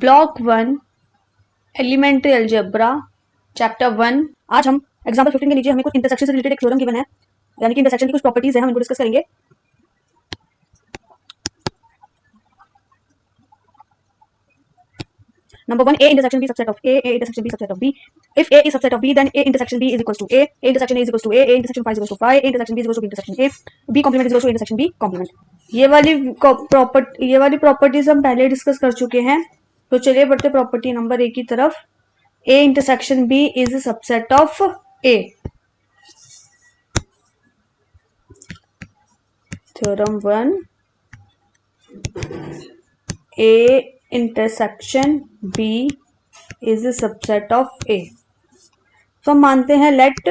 Block 1 elementary algebra chapter 1। आज हम example 15 के नीचे हमें कुछ इंटरसेक्शन से रिलेटेड एक थ्योरम गिवन है, यानी कि इंटरसेक्शन की कुछ प्रॉपर्टीज हैं, हम इनको डिस्कस करेंगे। Number 1, A intersection B subset of A intersection B subset of B. If A is subset of B, then A intersection B is equals to A intersection A is equals to A intersection phi is equals to phi, A intersection B is equals to B intersection A, B complement is equals to A intersection B complement। ये वाली properties हम पहले discuss कर चुके हैं, तो चलिए बढ़ते प्रॉपर्टी नंबर 1 की तरफ। A intersection B is a subset of A। Theorem 1, A intersection B is a subset of A। तो हम मानते हैं let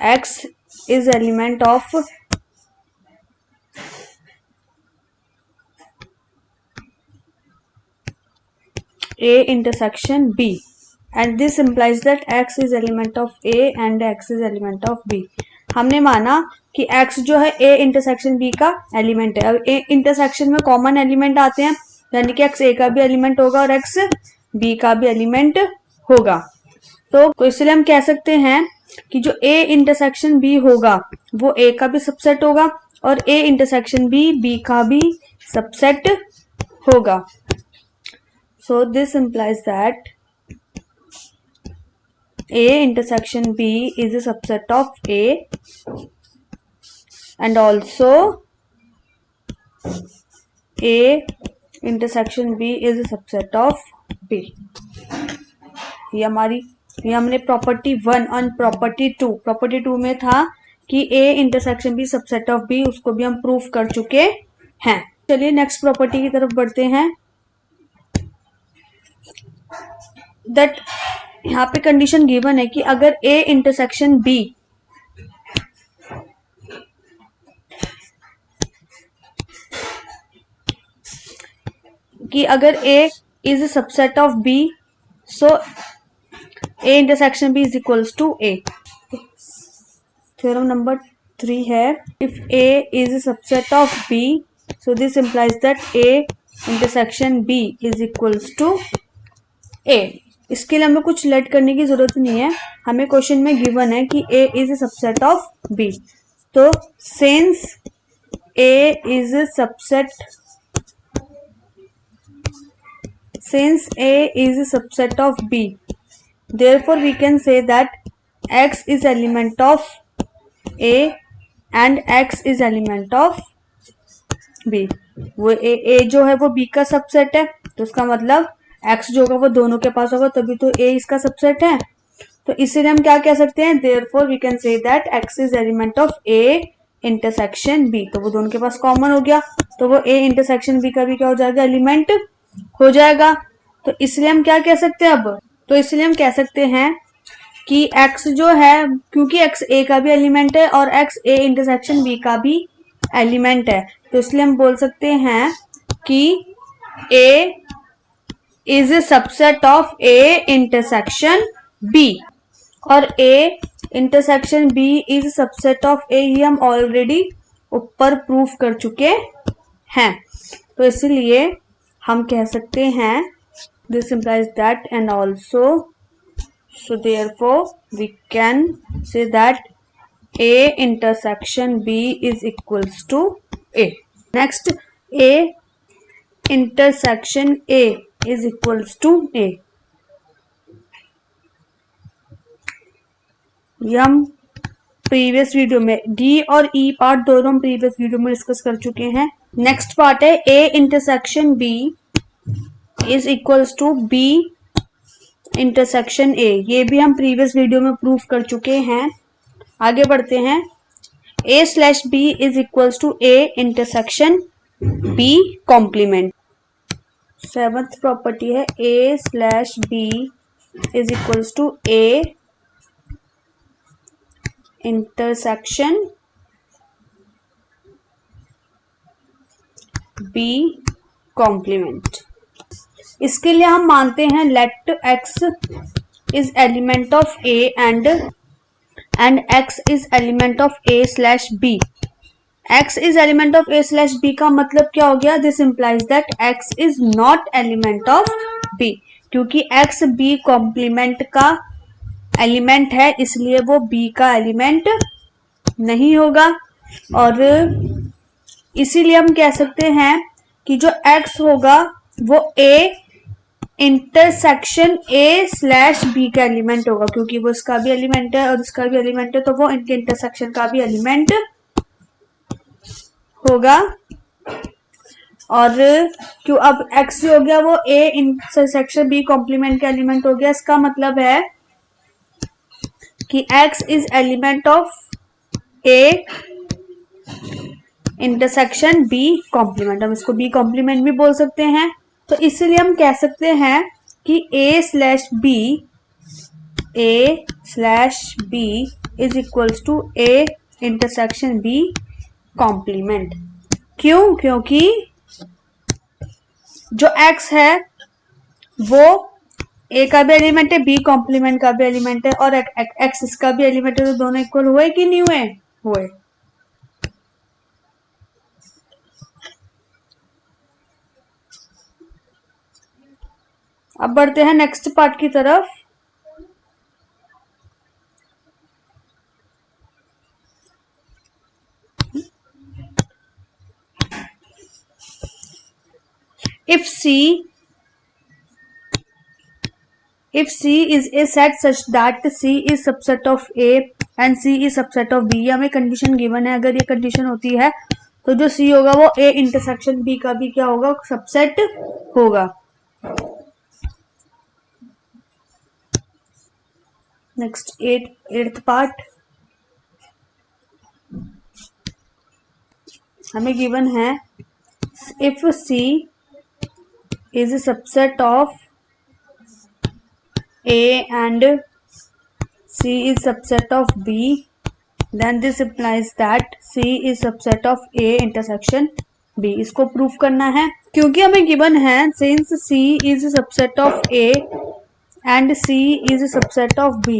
X is element of A intersection B and this implies that X is element of A and X is element of B। हमने माना कि X जो है A intersection B का एलिमेंट है। अब A इंटरसेक्शन में कॉमन एलिमेंट आते हैं, यानी कि X A का भी एलिमेंट होगा और X B का भी एलिमेंट होगा। तो इसलिए हम कह सकते हैं कि जो A इंटरसेक्शन B होगा वो A का भी सबसेट होगा और A इंटरसेक्शन B B का भी सबसेट होगा। So this implies that A intersection B is a subset of A and also A intersection B is a subset of B। ये हमने प्रॉपर्टी 1 और प्रॉपर्टी 2 में था कि A intersection B subset of B, उसको भी हम प्रूफ कर चुके हैं। चलिए नेक्स्ट प्रॉपर्टी की तरफ बढ़ते हैं। दैट यहाँ पे कंडीशन गिवन है कि अगर A intersection B A is a subset of B, so A intersection B is equals to A। Theorem number 3 है if A is a subset of B, so this implies that A intersection B is equals to A। इसके लिए हमें कुछ late करने की जरूरत नहीं है, हमें क्वेश्चन में गिवन है कि A is a subset of B, तो since A is a subset of B, therefore we can say that X is element of A and X is element of B। वो A जो है वो B का subset है, तो इसका मतलब X जो होगा वो दोनों के पास होगा, तभी तो A इसका सबसेट है। तो इसीलिए हम क्या कह सकते हैं, therefore we can say that X is element of A intersection B। तो वो दोनों के पास कॉमन हो गया, तो वो A intersection B का भी क्या हो जाएगा, एलिमेंट हो जाएगा। तो इसलिए हम क्या कह सकते हैं अब, तो इसलिए हम कह सकते हैं कि X जो है, क्योंकि X A का भी एलिमेंट है और X A इंटरसेक्शन B का भी एलिमेंट है, तो इसलिए हम बोल सकते हैं कि A is a subset of A intersection B और A intersection B is a subset of A, ये हम ऑलरेडी ऊपर प्रूफ कर चुके हैं। तो इसलिए हम कह सकते हैं this implies that and also so therefore we can say that A intersection B is equals to A। Next, A intersection A is equals to A। ये हम प्रीवियस वीडियो में D और E पार्ट दोनों हम previous video में discuss कर चुके हैं। नेक्स्ट पार्ट है A intersection B is equals to B intersection A। ये भी हम प्रीवियस वीडियो में प्रूफ कर चुके हैं। आगे बढ़ते हैं। A/B is equals to A intersection B complement. Seventh property है A/B is equals to A intersection B complement. इसके लिए हम मानते हैं let X is element of A and X is element of A/B। x is element of a slash b का मतलब क्या हो गया? This implies that x is not element of b, क्योंकि x b कॉम्प्लीमेंट का element है, इसलिए वो b का एलिमेंट नहीं होगा। और इसीलिए हम कह सकते हैं कि जो x होगा वो a intersection a slash b का एलिमेंट होगा, क्योंकि वो इसका भी एलिमेंट है और इसका भी एलिमेंट है, तो वो इनके इंटरसेक्शन का भी एलिमेंट होगा। और क्यों अब x हो गया वो a इंटरसेक्शन b कॉम्प्लीमेंट का एलिमेंट हो गया, इसका मतलब है कि x is element of a intersection b complement. हम इसको b कॉम्प्लीमेंट भी बोल सकते हैं। तो इसीलिए हम कह सकते हैं कि a slash b is equals to a intersection b complement. क्यों? क्योंकि जो x है वो a का भी एलिमेंट है, b कॉम्प्लीमेंट का भी एलिमेंट है, और x इसका भी एलिमेंट है, तो दोनों इक्वल हुए कि नहीं हुए? हुए। अब बढ़ते हैं नेक्स्ट पार्ट की तरफ। If C is a set such that C is subset of A and C is subset of B, ये हमें कंडीशन गिवन है। अगर ये कंडीशन होती है तो जो C होगा वो A इंटरसेक्शन B का भी क्या होगा? सबसेट होगा। नेक्स्ट एट्थ पार्ट हमें गिवन है, if C is a subset of A and C is subset of B, then this implies that C is subset of A intersection B। इसको proof करना है, क्योंकि हमें गिवन है since C is a subset of A and C is a subset of B,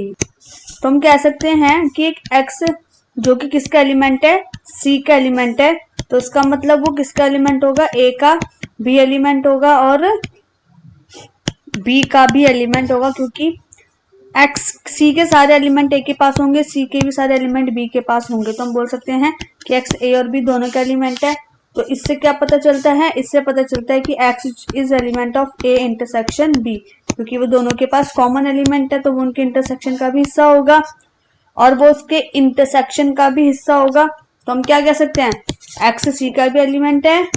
तो हम कह सकते हैं कि एक X जो कि किसका एलिमेंट है? C का एलिमेंट है, तो इसका मतलब वो किसका एलिमेंट होगा? A का B एलिमेंट होगा और B का भी एलिमेंट होगा, क्योंकि X C के सारे एलिमेंट A के पास होंगे, C के भी सारे एलिमेंट B के पास होंगे, तो हम बोल सकते हैं कि X A और B दोनों का एलिमेंट है। तो इससे क्या पता चलता है? इससे पता चलता है कि X is element of A intersection B, क्योंकि वो दोनों के पास कॉमन एलिमेंट है, तो वो उनके इंटरसेक्शन का भी हिस्सा होगा और वो उसके इंटरसेक्शन का भी हिस्सा होगा। तो हम क्या कह सकते हैं? X C का भी एलिमेंट है,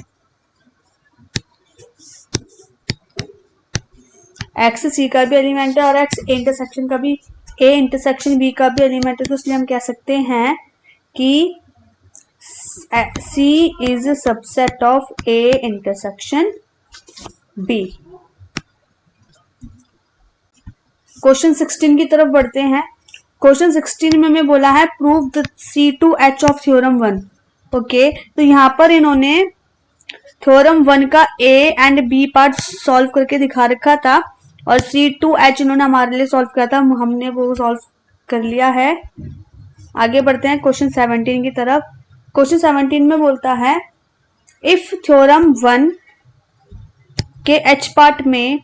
X C का भी एलिमेंट है और X A इंटरसेक्शन का भी A इंटरसेक्शन B का भी एलिमेंट है। तो इसलिए हम कह सकते हैं कि C is subset of A intersection B। Question 16 की तरफ बढ़ते हैं। क्वेश्चन 16 में हमें बोला है prove the C2H of theorem 1। Okay, तो यहाँ पर इन्होंने थ्योरम 1 का A and B part solve करके दिखा रखा था और C2H इन्होंने हमारे लिए सॉल्व किया था, हमने वो सॉल्व कर लिया है। आगे बढ़ते हैं क्वेश्चन 17 की तरफ। क्वेश्चन 17 में बोलता है इफ थ्योरम 1 के H पार्ट में,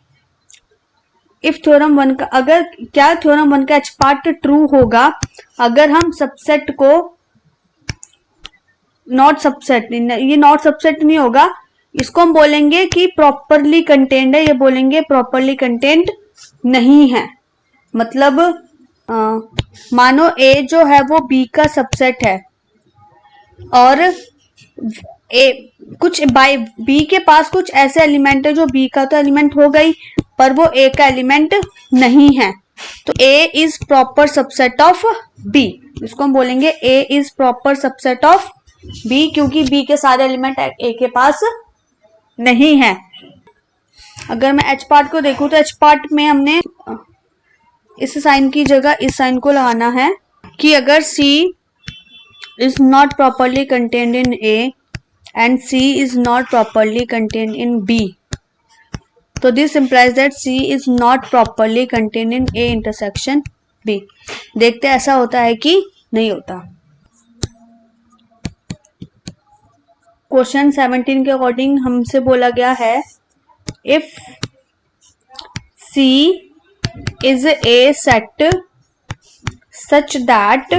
इफ थ्योरम 1 का अगर क्या थ्योरम 1 का H पार्ट ट्रू होगा अगर हम सबसेट को नॉट सबसेट, ये नॉट सबसेट नहीं होगा, इसको हम बोलेंगे कि प्रॉपरली कंटेन्ड है, ये बोलेंगे प्रॉपरली कंटेन्ड नहीं है। मतलब मानो A जो है वो B का सबसेट है और कुछ बाय B के पास कुछ ऐसे एलिमेंट है जो B का तो एलिमेंट हो गई पर वो A का एलिमेंट नहीं है, तो A is proper subset of B। इसको हम बोलेंगे A is proper subset of B, क्योंकि B के सारे एलिमेंट A के पास नहीं है। अगर मैं H पार्ट को देखूं तो H पार्ट में हमने इस साइन की जगह इस साइन को लगाना है कि अगर C is not properly contained in A and C is not properly contained in B, तो this implies that C is not properly contained in A intersection B। देखते हैं ऐसा होता है कि नहीं होता। क्वेश्चन 17 के अकॉर्डिंग हमसे बोला गया है if C is a set such that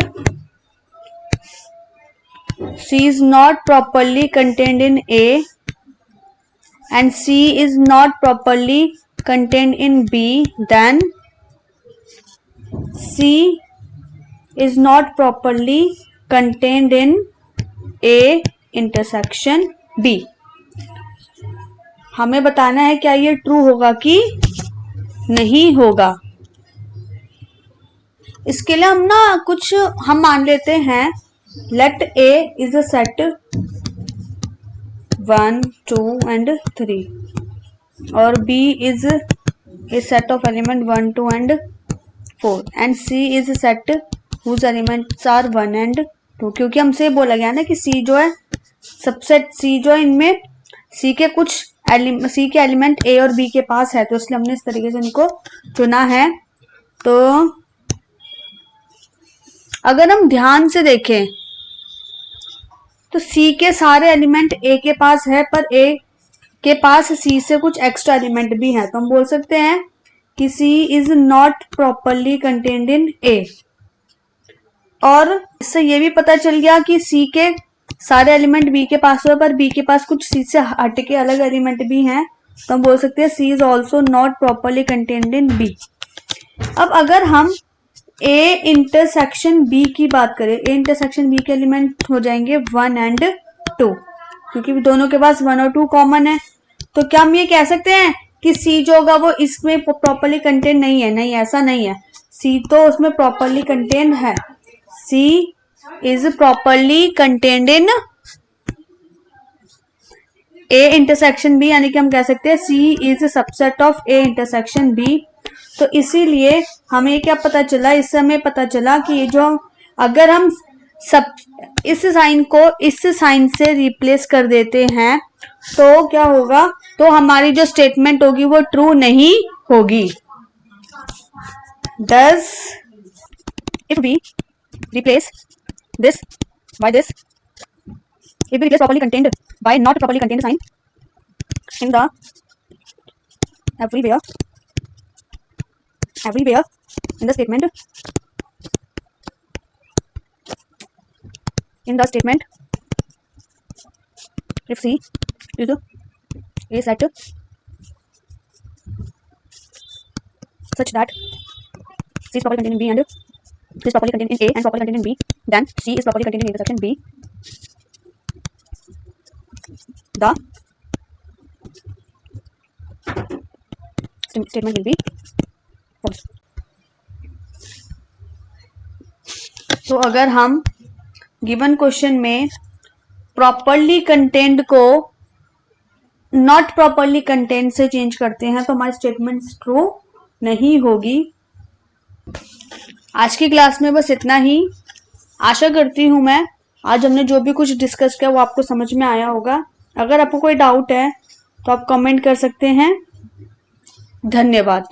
C is not properly contained in A and C is not properly contained in B, then C is not properly contained in A intersection B. हमें बताना है क्या ये true होगा कि नहीं होगा। इसके लिए हम मान लेते हैं let A is a set 1 2 and 3 और B is a set of element 1 2 and 4 and C is a set whose elements are 1 and 2। क्योंकि हमसे बोला गया ना कि C जो है सबसेट C जो है इनमें C के एलिमेंट A और B के पास है, तो इसलिए हमने इस तरीके से इनको चुना है। तो अगर हम ध्यान से देखें तो C के सारे एलिमेंट A के पास है, पर A के पास C से कुछ एक्स्ट्रा एलिमेंट भी है, तो हम बोल सकते हैं कि C is not properly contained in A। और इससे ये भी पता चल गया कि C के सारे एलिमेंट B के पास है, पर B के पास कुछ C से हट के अलग एलिमेंट भी हैं, तो हम बोल सकते हैं C is also not properly contained in B। अब अगर हम A इंटरसेक्शन B की बात करें, A इंटरसेक्शन B के एलिमेंट हो जाएंगे 1 and 2, क्योंकि दोनों के पास 1 और 2 कॉमन है। तो क्या हम ये कह सकते हैं कि C जो होगा वो इसमें प्रॉपरली कंटेन नहीं है? नहीं, ऐसा नहीं है। C तो उसमें प्रॉपरली कंटेन है। C is properly contained in A intersection B, यानी कि हम कह सकते हैं C is subset of A intersection B। तो इसीलिए हमें क्या पता चला, इससे हमें पता चला कि ये जो अगर हम इस साइन को इस साइन से रिप्लेस कर देते हैं तो क्या होगा, तो हमारी जो स्टेटमेंट होगी वो ट्रू नहीं होगी। Thus, if we replace this by this, if we replace properly contained by not properly contained sign in the everywhere in the statement, if C is a set such that C is properly contained in B and C is properly contained in A and properly contained in B, then C is properly contained in intersection B. The statement will be false. तो अगर हम given question में properly contained को not properly contained से change करते हैं तो हमारी स्टेटमेंट ट्रू नहीं होगी। आज की क्लास में बस इतना ही। आशा करती हूँ मैं आज हमने जो भी कुछ डिस्कस किया वो आपको समझ में आया होगा। अगर आपको कोई डाउट है तो आप कमेंट कर सकते हैं। धन्यवाद।